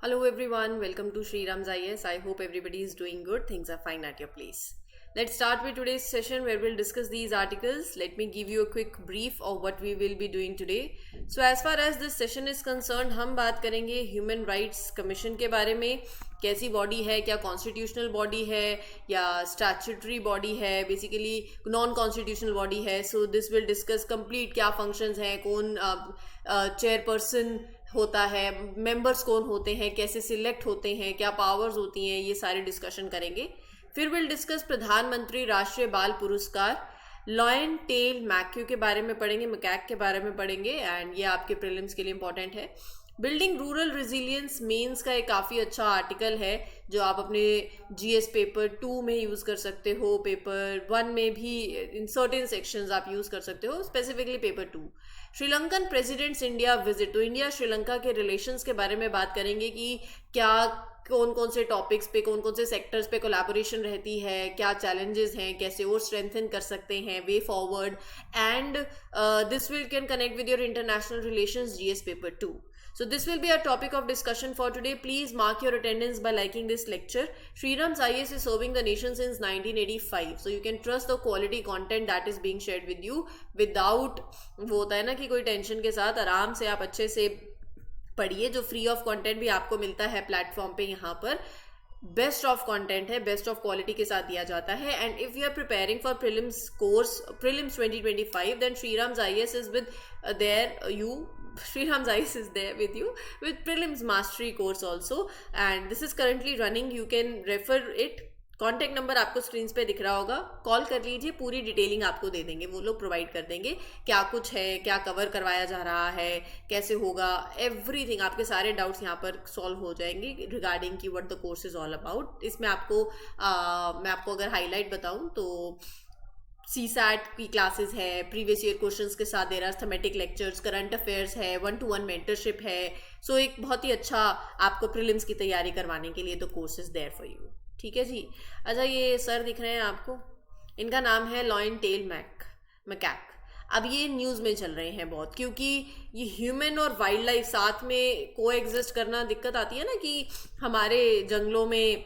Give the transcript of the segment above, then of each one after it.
Hello everyone, welcome to Sri Ram's IS. I hope everybody is doing good. Things are fine at your place. Let's start with today's session where we'll discuss these articles. Let me give you a quick brief of what we will be doing today. So as far as this session is concerned, हम बात करेंगे human rights commission के बारे में. कैसी body है, क्या constitutional body है या स्टैट्यूटरी बॉडी है, बेसिकली नॉन कॉन्स्टिट्यूशनल बॉडी है. So this will discuss complete क्या फंक्शंस हैं, कौन चेयरपर्सन होता है, मेंबर्स कौन होते हैं, कैसे सिलेक्ट होते हैं, क्या पावर्स होती हैं, ये सारे डिस्कशन करेंगे. फिर विल डिस्कस प्रधानमंत्री राष्ट्रीय बाल पुरस्कार, लॉयन टेल मैक्यू के बारे में पढ़ेंगे, मैकैक के बारे में पढ़ेंगे एंड ये आपके प्रीलिम्स के लिए इंपॉर्टेंट है. बिल्डिंग रूरल रेजिलियंस मेंस का एक काफ़ी अच्छा आर्टिकल है जो आप अपने जीएस पेपर 2 में यूज़ कर सकते हो, पेपर 1 में भी इन सर्टेन सेक्शंस आप यूज़ कर सकते हो, specifically paper 2. Sri Lankan president's India visit, तो इंडिया श्रीलंका के रिलेशंस के बारे में बात करेंगे कि क्या कौन कौन से टॉपिक्स पे, कौन कौन से सेक्टर्स पे कोलैबोरेशन रहती है, क्या चैलेंजेस हैं, कैसे और स्ट्रेंथन कर सकते हैं, way forward and this will can connect with your international relations GS paper 2. So this will be our topic of discussion for today. Please mark your attendance by liking this lecture. Sri Ram's IS is serving the nation since 1985. So you can trust the quality content that is being shared with you without वो होता है ना कि कोई tension के साथ आराम से आप अच्छे से पढ़िए. जो फ्री ऑफ कंटेंट भी आपको मिलता है प्लेटफॉर्म पे, यहाँ पर बेस्ट ऑफ कंटेंट है, बेस्ट ऑफ क्वालिटी के साथ दिया जाता है. And if you are preparing for prelims course, prelims 2025, then Sri Ram's IS is with Sri Ram's IS is there with you with prelims mastery course also, and this is currently running. You can refer it. Contact number आपको screen पे दिख रहा होगा, call कर लीजिए, पूरी detailing आपको दे देंगे, वो लोग प्रोवाइड कर देंगे क्या कुछ है, क्या कवर करवाया जा रहा है, कैसे होगा, एवरीथिंग. आपके सारे डाउट्स यहाँ पर सॉल्व हो जाएंगे रिगार्डिंग की what the course is all about. इसमें मैं आपको अगर हाईलाइट बताऊँ तो CSAT की क्लासेस है, प्रीवियस ईयर क्वेश्चंस के साथ दे रहा है, थमेटिक लेक्चर्स, करंट अफेयर्स है, 1-to-1 मेंटरशिप है. सो एक बहुत ही अच्छा आपको प्रीलिम्स की तैयारी करवाने के लिए तो course is there for you. ठीक है जी. अच्छा, ये सर दिख रहे हैं आपको, इनका नाम है लॉयन टेल मैकैक. अब ये न्यूज़ में चल रहे हैं बहुत, क्योंकि ये ह्यूमन और वाइल्ड लाइफ साथ में को एग्जिस्ट करना दिक्कत आती है ना, कि हमारे जंगलों में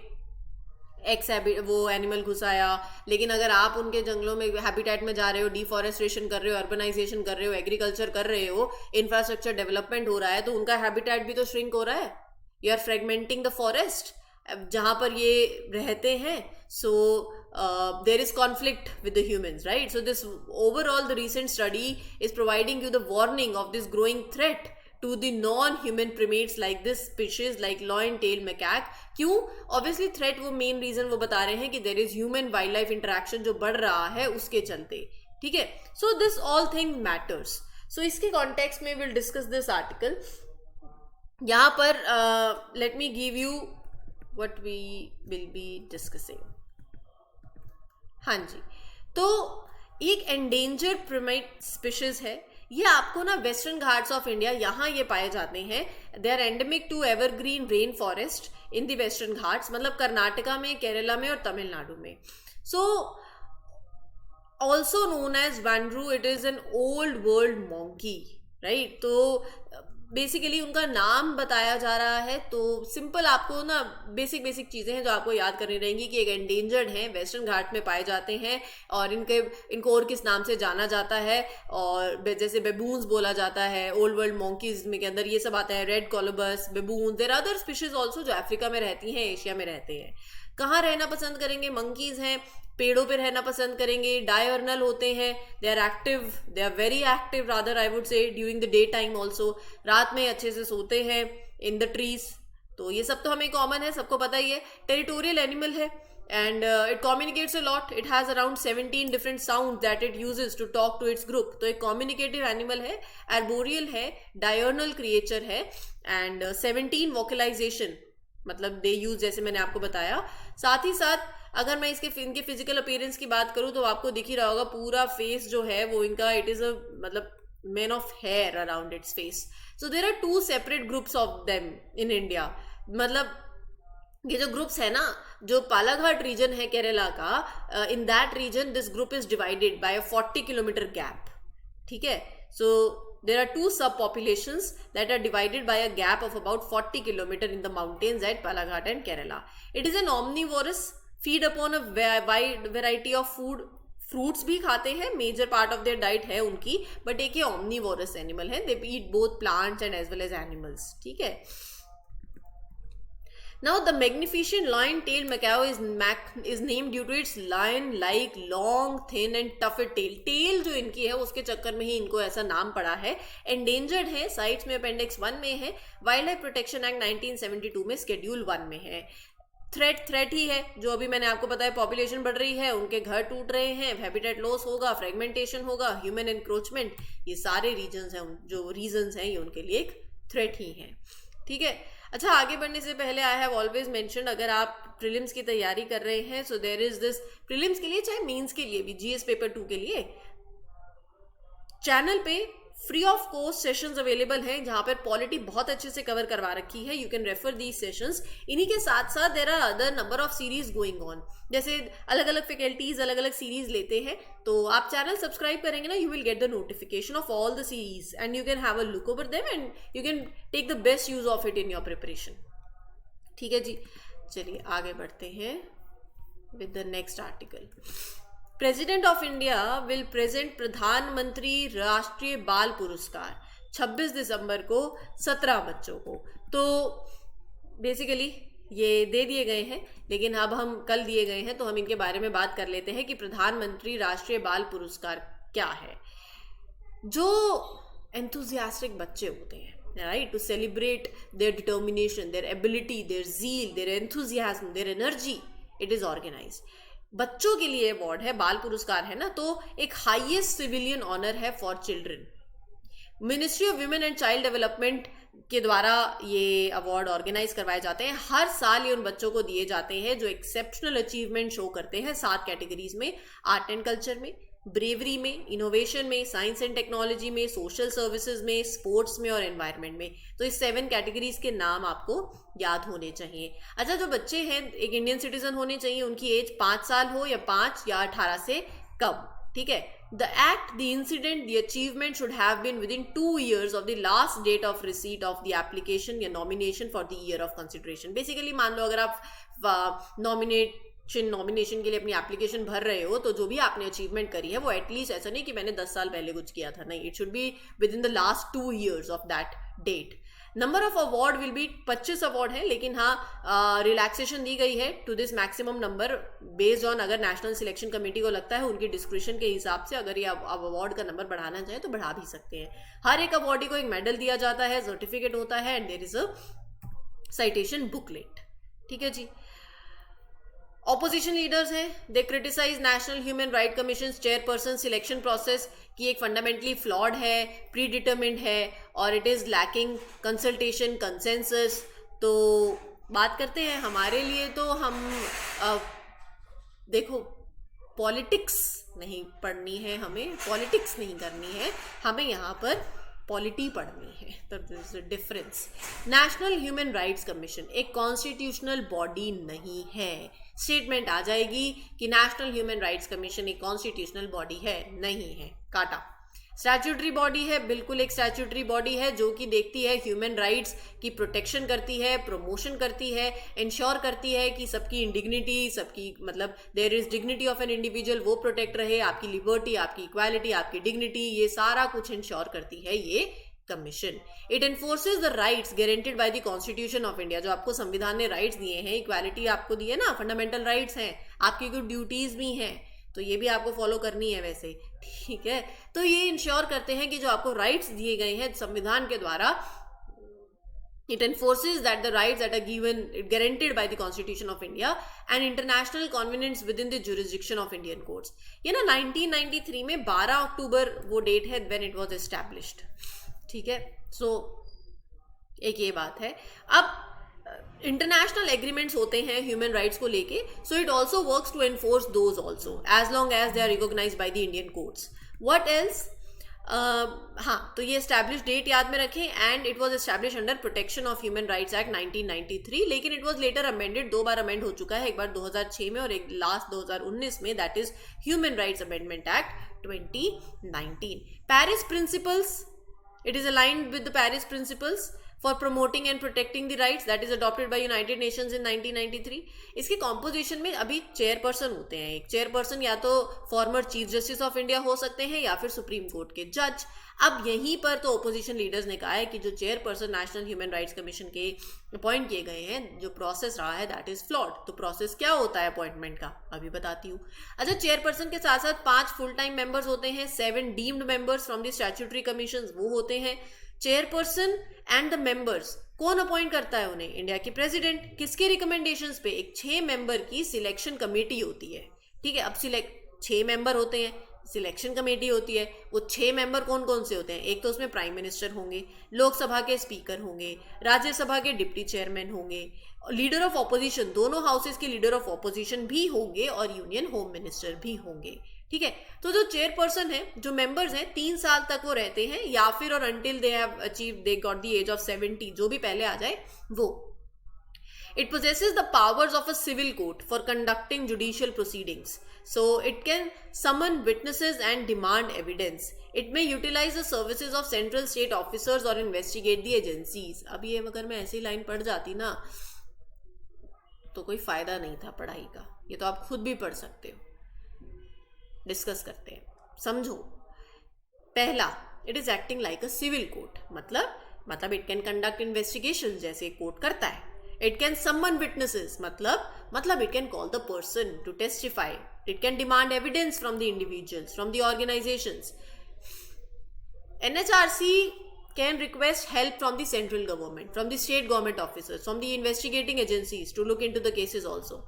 वो एनिमल घुस आया, लेकिन अगर आप उनके जंगलों में हैबिटेट में जा रहे हो, डिफॉरेस्टेशन कर रहे हो, अर्बनाइजेशन कर रहे हो, एग्रीकल्चर कर रहे हो, इंफ्रास्ट्रक्चर डेवलपमेंट हो रहा है, तो उनका हैबिटेट भी तो श्रिंक हो रहा है. You are fragmenting the forest जहाँ पर ये रहते हैं. सो there is conflict with the humans, right? So this overall, the recent study is providing you the warning of this growing threat to the non-human primates like this species like lion-tailed macaque. क्यों? Obviously threat, वो main reason वो बता रहे हैं कि there is human wildlife interaction जो बढ़ रहा है उसके चलते. ठीक है. So this all thing matters. So इसके context में we'll discuss this article. यहाँ पर let me give you what we will be discussing. हाँ जी, तो एक एंडेंजर्ड प्राइमेट स्पीशीज है ये. आपको ना वेस्टर्न घाट्स ऑफ इंडिया, यहाँ ये पाए जाते हैं. They are endemic to evergreen rain forest in the Western Ghats, मतलब कर्नाटका में, केरला में और तमिलनाडु में. So also known as wanderoo, it is an old world monkey, right. तो बेसिकली उनका नाम बताया जा रहा है. तो सिंपल आपको ना बेसिक चीज़ें हैं जो आपको याद करनी रहेंगी कि एक एंडेंजर्ड हैं, वेस्टर्न घाट में पाए जाते हैं, और इनको और किस नाम से जाना जाता है, और जैसे बेबून्स बोला जाता है, ओल्ड वर्ल्ड मॉन्कीज में के अंदर ये सब आता है, red colobus, baboon. There are other species also जो अफ्रीका में रहती हैं, एशिया में रहते हैं. कहाँ रहना पसंद करेंगे? मंकीज हैं, पेड़ों पे रहना पसंद करेंगे, डायर्नल होते हैं, they are active, they are very active rather I would say during the day time also. रात में अच्छे से सोते हैं इन द ट्रीज. तो ये सब तो हमें कॉमन है, सबको पता ही है. टेरिटोरियल एनिमल है and it communicates a lot. It has around 17 different sounds that it uses to talk to its group. तो एक communicative animal है, arboreal है, diurnal creature है, and 17 vocalization मतलब they use, जैसे मैंने आपको बताया. साथ ही साथ अगर मैं इनके फिजिकल अपीयरेंस की बात करूँ तो आपको दिख ही रहा होगा पूरा फेस जो है वो इनका, इट इज अ मतलब mane of hair around its face. So there are 2 separate groups of them in India. मतलब ये जो ग्रुप्स है ना, जो पालाघाट रीजन है केरला का, in that region this group is divided by a 40 kilometre gap. ठीक है. So there are two subpopulations that are divided by a gap of about 40 kilometers in the mountains at Balaghat and Kerala. It is an omnivorous, feed upon a wide variety of food. Fruits भी खाते हैं, major part of their diet है उनकी, but एक ये omnivorous animal है, they eat both plants and as well as animals. ठीक है. Now the magnificent lion-tailed macaw is named due to its lion-like long, thin and tough tail. Tail जो इनकी है उसके चक्कर में ही इनको ऐसा नाम पड़ा है. Endangered है, साइट्स में अपेंडिक्स 1 में है, वाइल्ड लाइफ प्रोटेक्शन एक्ट 1972 में शेड्यूल 1 में है. थ्रेट ही है, जो अभी मैंने आपको बताया, पॉपुलेशन बढ़ रही है, उनके घर टूट रहे हैं, हैबिटेट लॉस होगा, फ्रेगमेंटेशन होगा, ह्यूमन एनक्रोचमेंट, ये सारे रीजंस हैं, जो रीजंस हैं ये उनके लिए एक थ्रेट ही है. ठीक है. अच्छा, आगे बढ़ने से पहले आई हैव ऑलवेज मेंशन्ड, अगर आप प्रीलिम्स की तैयारी कर रहे हैं, so there is this, prelims के लिए चाहे मेंस के लिए भी, जीएस पेपर 2 के लिए चैनल पे free of cost sessions available हैं, जहां पर पॉलिटी बहुत अच्छे से कवर करवा रखी है. You can refer these sessions. इन्हीं के साथ साथ there are other number of series going on, जैसे अलग अलग फैकल्टीज अलग अलग सीरीज लेते हैं, तो आप चैनल सब्सक्राइब करेंगे ना, you will get the notification of all the series and you can have a look over them and you can take the best use of it in your preparation. ठीक है जी. चलिए आगे बढ़ते हैं with the next article. President of India will present प्रधानमंत्री राष्ट्रीय बाल पुरस्कार 26 दिसंबर को 17 बच्चों को. तो बेसिकली ये दे दिए गए हैं, लेकिन अब हम कल दिए गए हैं, तो हम इनके बारे में बात कर लेते हैं कि प्रधानमंत्री राष्ट्रीय बाल पुरस्कार क्या है. जो एंथुजियास्टिक बच्चे होते हैं, right, to celebrate their determination, their ability, their zeal, their enthusiasm, their energy, it is organized. बच्चों के लिए अवार्ड है, बाल पुरस्कार है ना, तो एक हाईएस्ट सिविलियन ऑनर है for children. Ministry of women and child development के द्वारा ये अवार्ड ऑर्गेनाइज करवाए जाते हैं. हर साल ये उन बच्चों को दिए जाते हैं जो एक्सेप्शनल अचीवमेंट शो करते हैं 7 कैटेगरीज में, आर्ट एंड कल्चर में, ब्रेवरी में, इनोवेशन में, साइंस एंड टेक्नोलॉजी में, सोशल सर्विसेज में, स्पोर्ट्स में और एनवायरनमेंट में. तो इस 7 कैटेगरीज के नाम आपको याद होने चाहिए. अच्छा, जो बच्चे हैं एक इंडियन सिटीजन होने चाहिए, उनकी एज 5 साल हो या 5 या 18 से कम. ठीक है. The act, the incident, the achievement should have been within 2 years of the last date of receipt of the application या nomination for the year of consideration. Basically मान लो अगर आप नॉमिनेशन के लिए अपनी एप्लीकेशन भर रहे हो, तो जो भी आपने अचीवमेंट करी है वो एटलीस्ट, ऐसा नहीं कि मैंने 10 साल पहले कुछ किया था, नहीं, it should be within the last 2 years of that date. Number of award will be 25 award है, लेकिन हाँ रिलैक्सेशन दी गई है to this maximum number based on, अगर नेशनल सिलेक्शन कमेटी को लगता है उनकी डिस्क्रिप्शन के हिसाब से, अगर ये अवार्ड का नंबर बढ़ाना चाहे तो बढ़ा भी सकते हैं. हर एक अवार्डी को एक मेडल दिया जाता है, सर्टिफिकेट होता है and there is a citation booklet. ठीक है जी. ऑपोजिशन लीडर्स हैं, they criticize national human right commission chairperson selection process कि एक फंडामेंटली फ्लॉड है, प्री डिटरमिन्ड है और it is lacking consultation consensus. तो बात करते हैं हमारे लिए, तो हम देखो, पॉलिटिक्स नहीं पढ़नी है, हमें पॉलिटिक्स नहीं करनी है, हमें यहाँ पर पॉलिटी पढ़नी है. तो this is a difference. National human rights commission एक कॉन्स्टिट्यूशनल बॉडी नहीं है. स्टेटमेंट आ जाएगी कि नेशनल ह्यूमन राइट्स कमीशन एक कॉन्स्टिट्यूशनल बॉडी है, नहीं है, काटा. स्टैट्यूटरी बॉडी है, बिल्कुल एक स्टैट्यूटरी बॉडी है जो कि देखती है ह्यूमन राइट्स की प्रोटेक्शन करती है, प्रमोशन करती है, इंश्योर करती है कि सबकी इंडिग्निटी, सबकी मतलब there is dignity of an individual, वो प्रोटेक्ट रहे, आपकी लिबर्टी, आपकी इक्वालिटी, आपकी डिग्निटी, ये सारा कुछ इंश्योर करती है ये commission. It enforces the rights guaranteed by the constitution of India. जो आपको संविधान ने राइट्स दिए हैं, इक्वालिटी आपको दी है ना, फंडामेंटल राइट्स हैं, आपकी कुछ ड्यूटीज भी हैं, तो ये भी आपको फॉलो करनी है वैसे. ठीक है. तो ये इंश्योर करते हैं कि जो आपको राइट्स दिए गए हैं संविधान के द्वारा, it enforces that the rights that are given guaranteed by the Constitution of India and international conventions within the jurisdiction of Indian courts. ये ना 1993 में 12 अक्टूबर वो डेट है when it was established. ठीक है. सो एक ये बात है. अब इंटरनेशनल एग्रीमेंट्स होते हैं ह्यूमन राइट्स को लेके, so it also works to enforce those also as long as they are recognise by the Indian courts. What else? हाँ, तो ये एस्टैब्लिश डेट याद में रखें. And it was establish under protection of human rights act 1993, लेकिन it was later amended, 2 बार amend हो चुका है, एक बार 2006 में और एक लास्ट 2019 में, that is human rights amendment act 2019. Paris principles, It is aligned with the Paris Principles for promoting and protecting the rights that is adopted by United Nations in 1993. इसके कॉम्पोजिशन में अभी चेयरपर्सन होते हैं. एक chairperson या तो former chief justice of India हो सकते हैं या फिर सुप्रीम कोर्ट के जज. अब यहीं पर तो ओपोजिशन लीडर्स ने कहा है कि जो chairperson national human rights commission के अपॉइंट किए गए हैं, जो प्रोसेस रहा है दैट इज फ्लॉड. तो प्रोसेस क्या होता है अपॉइंटमेंट का, अभी बताती हूँ. अच्छा, चेयरपर्सन के साथ साथ 5 फुल टाइम मेंबर्स होते हैं, 7 deemed members from the statutory commission वो होते हैं. चेयरपर्सन एंड द मेंबर्स कौन अपॉइंट करता है उन्हें? इंडिया के प्रेसिडेंट. किसके रिकमेंडेशंस पे? एक 6 मेंबर की सिलेक्शन कमेटी होती है. ठीक है, अब 6 मेंबर होते हैं, सिलेक्शन कमेटी होती है. वो 6 मेंबर कौन कौन से होते हैं? एक तो उसमें प्राइम मिनिस्टर होंगे, लोकसभा के स्पीकर होंगे, राज्यसभा के डिप्टी चेयरमैन होंगे, लीडर ऑफ ऑपोजिशन, दोनों हाउसेस के लीडर ऑफ ऑपोजिशन भी होंगे और यूनियन होम मिनिस्टर भी होंगे. ठीक है, तो जो चेयरपर्सन है, जो मेंबर्स हैं, 3 साल तक वो रहते हैं या फिर और until they have achieve they got the age of 70, जो भी पहले आ जाए वो. It possesses the powers of a civil court for conducting judicial proceedings. So it can summon witnesses and demand evidence. It may utilize the services of central state officers or investigate the agencies. अब ये अगर मैं ऐसी line पढ़ जाती ना तो कोई फायदा नहीं था पढ़ाई का. ये तो आप खुद भी पढ़ सकते हो. डिस्कस करते हैं, समझो. पहला, it is acting like a civil court. मतलब इट कैन कंडक्ट इन्वेस्टिगेशन जैसे कोर्ट करता है. It can summon witnesses, मतलब it can call the person to testify. It can demand evidence from the individuals, from the organizations. NHRC can request help from the central government, from the state government officers, from the investigating agencies to look into the cases also.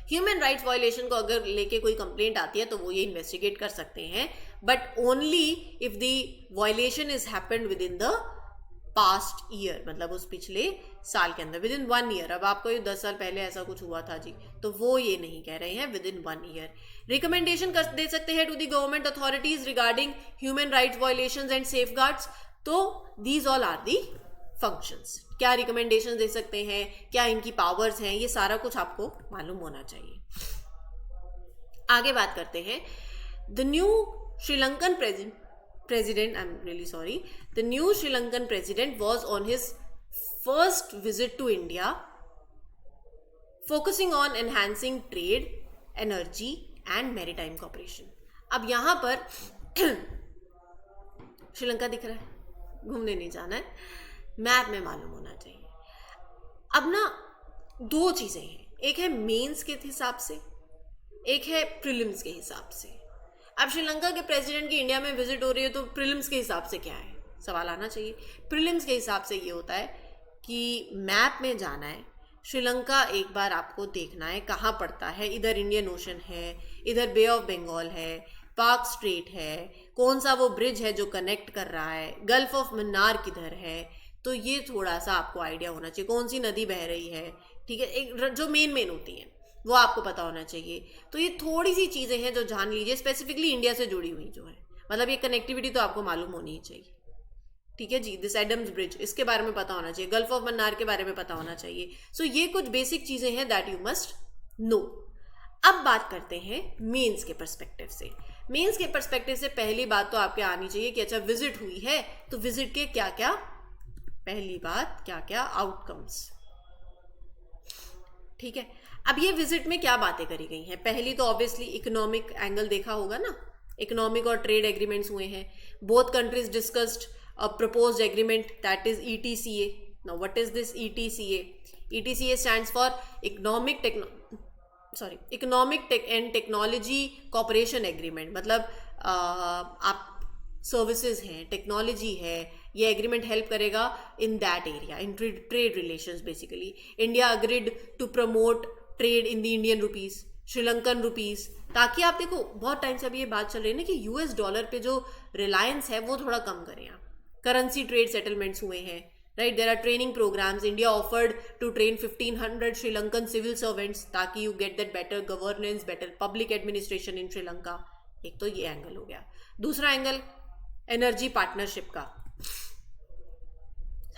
Human rights violation को अगर लेके कोई complaint आती है तो वो ये investigate कर सकते हैं, but only if the violation is happened with in the past year, मतलब उस पिछले साल के अंदर, विद इन 1 ईयर. अब आपको ये 10 साल पहले ऐसा कुछ हुआ था जी, तो वो ये नहीं कह रहे हैं, विद इन 1 ईयर. रिकमेंडेशन दे सकते हैं to the government authorities regarding human rights violations and safeguards. तो these all are the functions. क्या रिकमेंडेशन दे सकते हैं, क्या इनकी पावर्स हैं, ये सारा कुछ आपको मालूम होना चाहिए. आगे बात करते हैं. The new Sri Lankan president, I'm really sorry, the new Sri Lankan president was on his first visit to India, focusing on enhancing trade, energy and maritime cooperation. अब यहाँ पर श्रीलंका दिख रहा है, घूमने नहीं जाना है, मैप में मालूम होना चाहिए. अब ना 2 चीजें हैं, एक है मेंस के हिसाब से, एक है प्रीलिम्स के हिसाब से. अब श्रीलंका के प्रेसिडेंट की इंडिया में विजिट हो रही है तो प्रीलिम्स के हिसाब से क्या है, सवाल आना चाहिए. प्रीलिम्स के हिसाब से ये होता है कि मैप में जाना है, श्रीलंका एक बार आपको देखना है कहाँ पड़ता है. इधर इंडियन ओशन है, इधर बे ऑफ बंगाल है, पाक स्ट्रेट है, कौन सा वो ब्रिज है जो कनेक्ट कर रहा है, गल्फ ऑफ मन्नार किधर है. तो ये थोड़ा सा आपको आइडिया होना चाहिए, कौन सी नदी बह रही है. ठीक है, एक जो मेन होती हैं वो आपको पता होना चाहिए. तो ये थोड़ी सी चीज़ें हैं जो जान लीजिए, स्पेसिफिकली इंडिया से जुड़ी हुई जो है, मतलब ये कनेक्टिविटी तो आपको मालूम होनी ही चाहिए. ठीक है जी. दिस एडम्स ब्रिज, इसके बारे में पता होना चाहिए, गल्फ ऑफ मन्नार के बारे में पता होना चाहिए. सो ये कुछ बेसिक चीज़ें हैं दैट यू मस्ट नो. अब बात करते हैं मेंस के पर्सपेक्टिव से. मेंस के पर्सपेक्टिव से पहली बात तो आपके आनी चाहिए कि अच्छा विजिट हुई है तो विजिट के क्या क्या, पहली बात क्या क्या आउटकम्स. ठीक है, अब ये विजिट में क्या बातें करी गई हैं. पहली तो ऑब्वियसली इकोनॉमिक एंगल देखा होगा ना, इकोनॉमिक और ट्रेड एग्रीमेंट्स हुए हैं. Both countries discussed a proposed agreement that is ETCA. Now what is this ETCA? ETCA stands for economic and technology cooperation agreement. मतलब आप सर्विसेज हैं, टेक्नोलॉजी है, ये एग्रीमेंट हेल्प करेगा in that area, in trade relations. Basically India agreed to promote trade in the Indian rupees, Sri Lankan rupees, ताकि आप देखो बहुत टाइम से अभी ये बात चल रही है ना कि US डॉलर पे जो रिलायंस है वो थोड़ा कम करें. आप करेंसी ट्रेड सेटलमेंट्स हुए हैं, right. There are training programs. India offered to train 1500 Sri Lankan civil servants ताकि you get that better governance, better public administration in Sri Lanka. एक तो ये एंगल हो गया. दूसरा एंगल एनर्जी पार्टनरशिप का.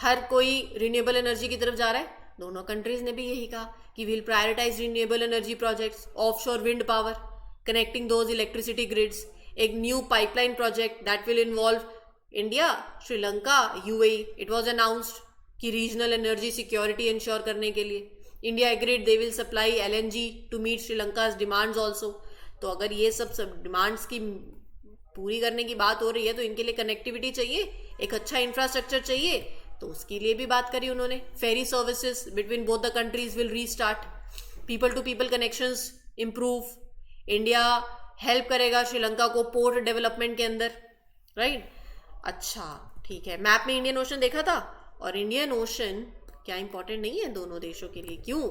हर कोई रिन्यूएबल एनर्जी की तरफ जा रहा है. दोनों कंट्रीज ने भी यही कहा कि will prioritize renewable energy projects, offshore wind power, connecting those electricity grids. एक new pipeline project that will involve India, Sri Lanka, UAE, it was announced कि रीजनल एनर्जी सिक्योरिटी इंश्योर करने के लिए India agreed they will supply LNG to meet Sri Lanka's demands also. तो अगर ये सब demands की पूरी करने की बात हो रही है तो इनके लिए कनेक्टिविटी चाहिए, एक अच्छा इंफ्रास्ट्रक्चर चाहिए, तो उसके लिए भी बात करी उन्होंने। Ferry services between both the countries will restart, people to people connections improve, India help करेगा श्रीलंका को पोर्ट डेवलपमेंट के अंदर, राइट। अच्छा ठीक है, मैप में इंडियन ओशन देखा था, और इंडियन ओशन क्या इंपॉर्टेंट नहीं है दोनों देशों के लिए? क्यों?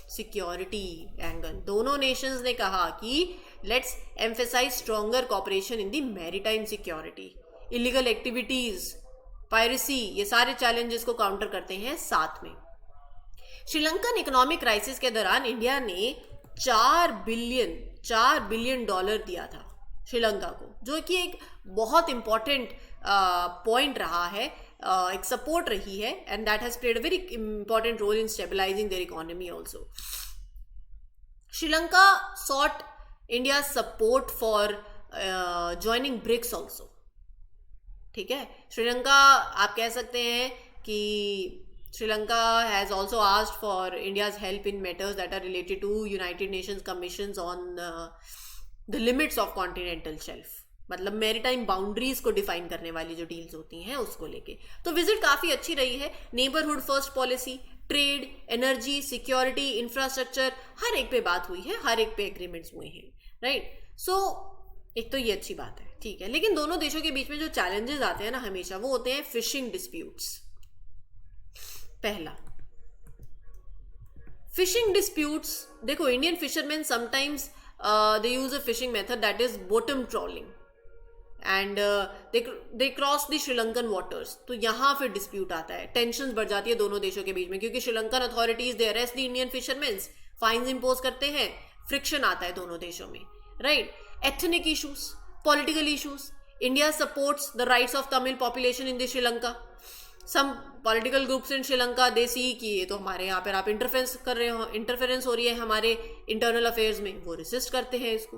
Security angle. दोनों नेशंस ने कहा कि let's emphasise stronger cooperation in the maritime security, illegal activities, piracy, ये सारे चैलेंजेस को काउंटर करते हैं साथ में। श्रीलंकन इकोनॉमिक क्राइसिस के दौरान इंडिया ने $4 बिलियन दिया था श्रीलंका को, जो कि एक बहुत इंपॉर्टेंट पॉइंट रहा है, एक सपोर्ट रही है, and that has played a very important role in stabilising their economy also. Sri Lanka sought India support for joining BRICS also, ठीक है। श्रीलंका, आप कह सकते हैं कि Sri Lanka has also asked for India's help in matters that are related to United Nations commissions on the limits of continental shelf, मतलब maritime boundaries को define करने वाली जो डील्स होती हैं उसको लेके। तो विजिट काफी अच्छी रही है। Neighbourhood first policy, trade, energy, security, infrastructure, हर एक पे बात हुई है, हर एक पे एग्रीमेंट्स हुए हैं, राइट। सो एक तो ये अच्छी बात है, ठीक है। लेकिन दोनों देशों के बीच में जो चैलेंजेस आते हैं ना हमेशा, वो होते हैं फिशिंग डिस्प्यूट्स। पहला, फिशिंग डिस्प्यूट्स, देखो Indian fishermen sometimes they use a fishing method that is bottom trawling and they cross the Sri Lankan waters. तो यहाँ फिर डिस्प्यूट आता है, टेंशन बढ़ जाती है दोनों देशों के बीच में, क्योंकि Sri Lankan authorities they arrest the Indian fishermen, fines impose करते हैं, फ्रिक्शन आता है दोनों देशों में, right. Ethnic issues, political issues, India supports the rights of Tamil population in the Sri Lanka. Some political groups in Sri Lanka they see कि ये तो हमारे यहाँ पर आप इंटरफेरेंस कर रहे हो, इंटरफेरेंस हो रही है हमारे इंटरनल अफेयर्स में, वो रेसिस्ट करते हैं इसको।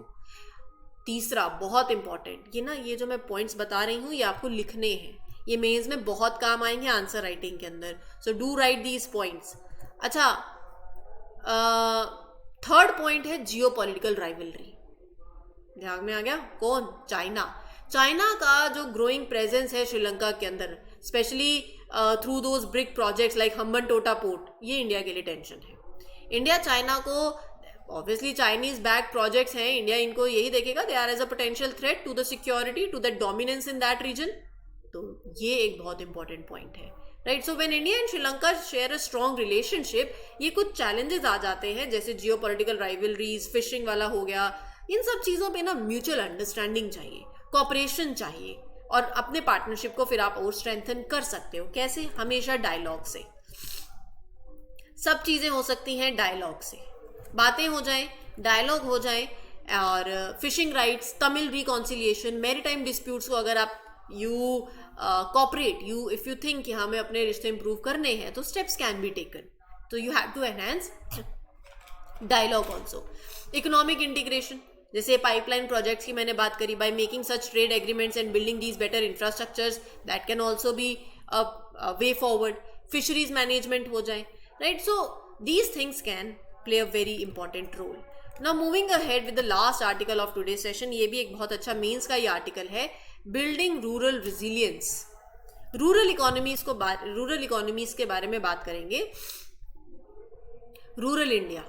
तीसरा बहुत इंपॉर्टेंट, ये जो मैं पॉइंट्स बता रही हूँ ये आपको लिखने हैं, ये मेंस में बहुत काम आएंगे आंसर राइटिंग के अंदर, so do right these points. अच्छा, थर्ड पॉइंट है जियो पॉलिटिकल राइवलरी। ध्यान में आ गया? कौन? चाइना। चाइना का जो ग्रोइंग प्रेजेंस है श्रीलंका के अंदर, specially through those brick projects like Hambantota port, ये इंडिया के लिए टेंशन है। इंडिया चाइना को, ऑब्वियसली चाइनीज बैक प्रोजेक्ट्स हैं, इंडिया इनको यही देखेगा they are as a potential threat to the security, to the dominance in that region. तो ये एक बहुत इंपॉर्टेंट पॉइंट है, right. So when India and Sri Lanka share a strong relationship, ये कुछ चैलेंजेस आ जाते हैं, जैसे जियो पॉलिटिकल राइवलरीज, फिशिंग वाला हो गया, इन सब चीज़ों पे ना म्यूचुअल अंडरस्टैंडिंग चाहिए, कॉपरेशन चाहिए, और अपने पार्टनरशिप को फिर आप और स्ट्रेंथन कर सकते हो। कैसे? हमेशा डायलॉग से। सब चीज़ें हो सकती हैं डायलॉग से, बातें हो जाएं, डायलॉग हो जाए, और fishing rights, Tamil reconciliation, maritime disputes को अगर आप कॉपरेट, इफ यू थिंक कि हमें अपने रिश्ते इंप्रूव करने हैं, तो स्टेप्स कैन बी टेकन। तो you have to enhance dialogue also. Economic integration, जैसे पाइपलाइन प्रोजेक्ट्स की मैंने बात करी, by making such trade agreements and building these better infrastructures, that can also be way forward. Fisheries management हो जाए, right. So these things can play a very important role. Now moving ahead with the last article of today's session, ये भी एक बहुत अच्छा mains का ये article है, building rural resilience. Rural economies के बारे में बात करेंगे। रूरल इंडिया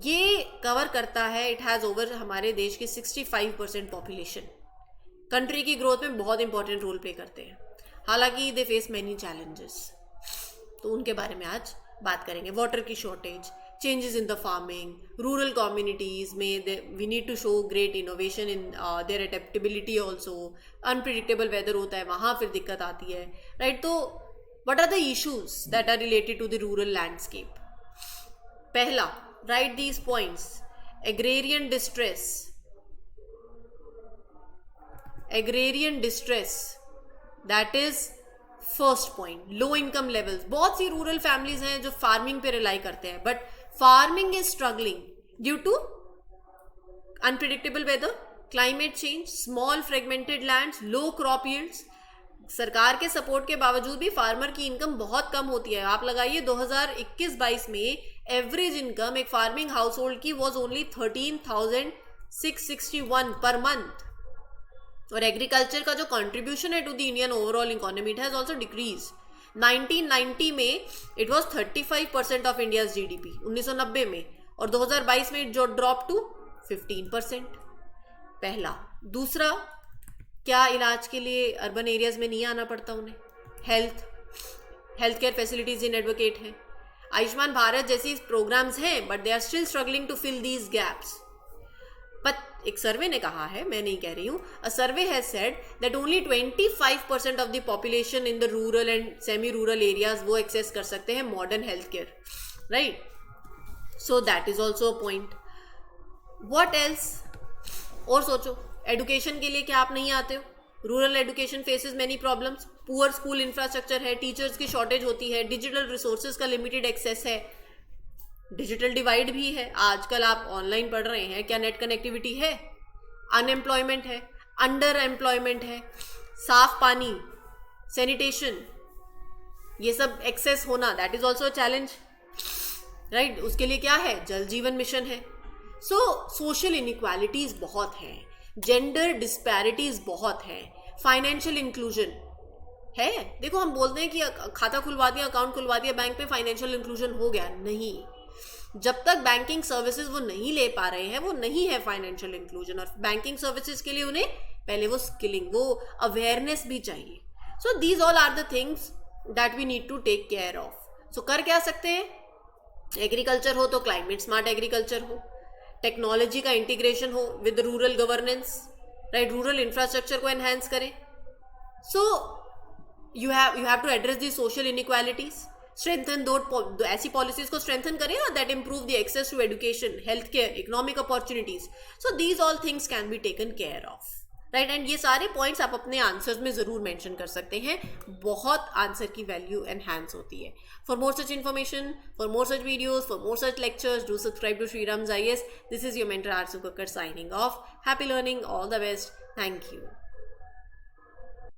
ये कवर करता है, इट हैज़ ओवर हमारे देश की 65% पॉपुलेशन, कंट्री की ग्रोथ में बहुत इंपॉर्टेंट रोल प्ले करते हैं। हालांकि दे फेस मैनी चैलेंजेस, तो उनके बारे में आज बात करेंगे। वाटर की shortage, changes in the farming, rural communities में we need to show great innovation in their adaptability also. Unpredictable weather होता है, वहाँ फिर दिक्कत आती है, राइट। तो what are the issues that are related to the rural landscape? पहला, right these points. Agrarian distress, that is first point. Low income levels, बहुत सी रूरल फैमिलीज हैं जो फार्मिंग पे रिलाई करते हैं, but farming is struggling due to unpredictable weather, climate change, small fragmented lands, low crop yields, सरकार के support के बावजूद भी फार्मर की इनकम बहुत कम होती है। आप लगाइए 2021-22 में एवरेज इनकम एक फार्मिंग हाउस होल्ड की वॉज ओनली 13,661 पर मंथ। और एग्रीकल्चर का जो कंट्रीब्यूशन है to the Indian overall economy it has also decrease. 1990 में it was 35% of India's GDP 1990 में, और 2022 में इट जो ड्रॉप टू 15%। पहला। दूसरा, क्या इलाज के लिए अर्बन एरियाज में नहीं आना पड़ता उन्हें? हेल्थ केयर फैसिलिटीज इनएडवोकेट हैं। आयुष्मान भारत जैसी प्रोग्राम्स हैं but they are still struggling to fill these gaps. But एक सर्वे ने कहा है, मैं नहीं कह रही हूँ, a survey has said that only 25% of the population in the rural and semi rural areas वो एक्सेस कर सकते हैं modern health care, right? So that is also a point. What else? और सोचो, एडुकेशन के लिए क्या आप नहीं आते हो? Rural education faces many problems, poor school infrastructure है, टीचर्स की शॉर्टेज होती है, डिजिटल रिसोर्सेज का लिमिटेड एक्सेस है, डिजिटल डिवाइड भी है। आजकल आप ऑनलाइन पढ़ रहे हैं, क्या नेट कनेक्टिविटी है? अनएम्प्लॉयमेंट है, अंडर एम्प्लॉयमेंट है, साफ पानी, सैनिटेशन, ये सब एक्सेस होना, that is also a challenge, right? उसके लिए क्या है? जल जीवन मिशन है। सो सोशल इनइक्वालिटीज बहुत हैं, जेंडर डिस्पैरिटीज बहुत हैं, फाइनेंशियल इंक्लूजन है। देखो, हम बोलते हैं कि खाता खुलवा दिया, अकाउंट खुलवा दिया बैंक पे, फाइनेंशियल इंक्लूजन हो गया। नहीं, जब तक बैंकिंग सर्विसेज वो नहीं ले पा रहे हैं वो नहीं है फाइनेंशियल इंक्लूजन। और बैंकिंग सर्विसेज के लिए उन्हें पहले वो स्किलिंग, वो अवेयरनेस भी चाहिए। So these all are the things that we need to take care of. So कर क्या सकते हैं? एग्रीकल्चर हो तो क्लाइमेट स्मार्ट एग्रीकल्चर हो, टेक्नोलॉजी का इंटीग्रेशन हो with rural governance, right? Rural infrastructure को एनहांस करें। So you have to address the social inequalities, strengthen दो ऐसी पॉलिसीज को स्ट्रेंथन करें that improve the access to education, health care, economic opportunities. So these all things can be taken care of, right? And ये सारे points आप अपने answers में जरूर मेंशन कर सकते हैं, बहुत आंसर की वैल्यू एनहांस होती है। For more such information, for more such videos, for more such lectures, do subscribe to Shriram's IAS. This is your mentor Arzu Kakkar signing off. Happy learning, all the best. Thank you.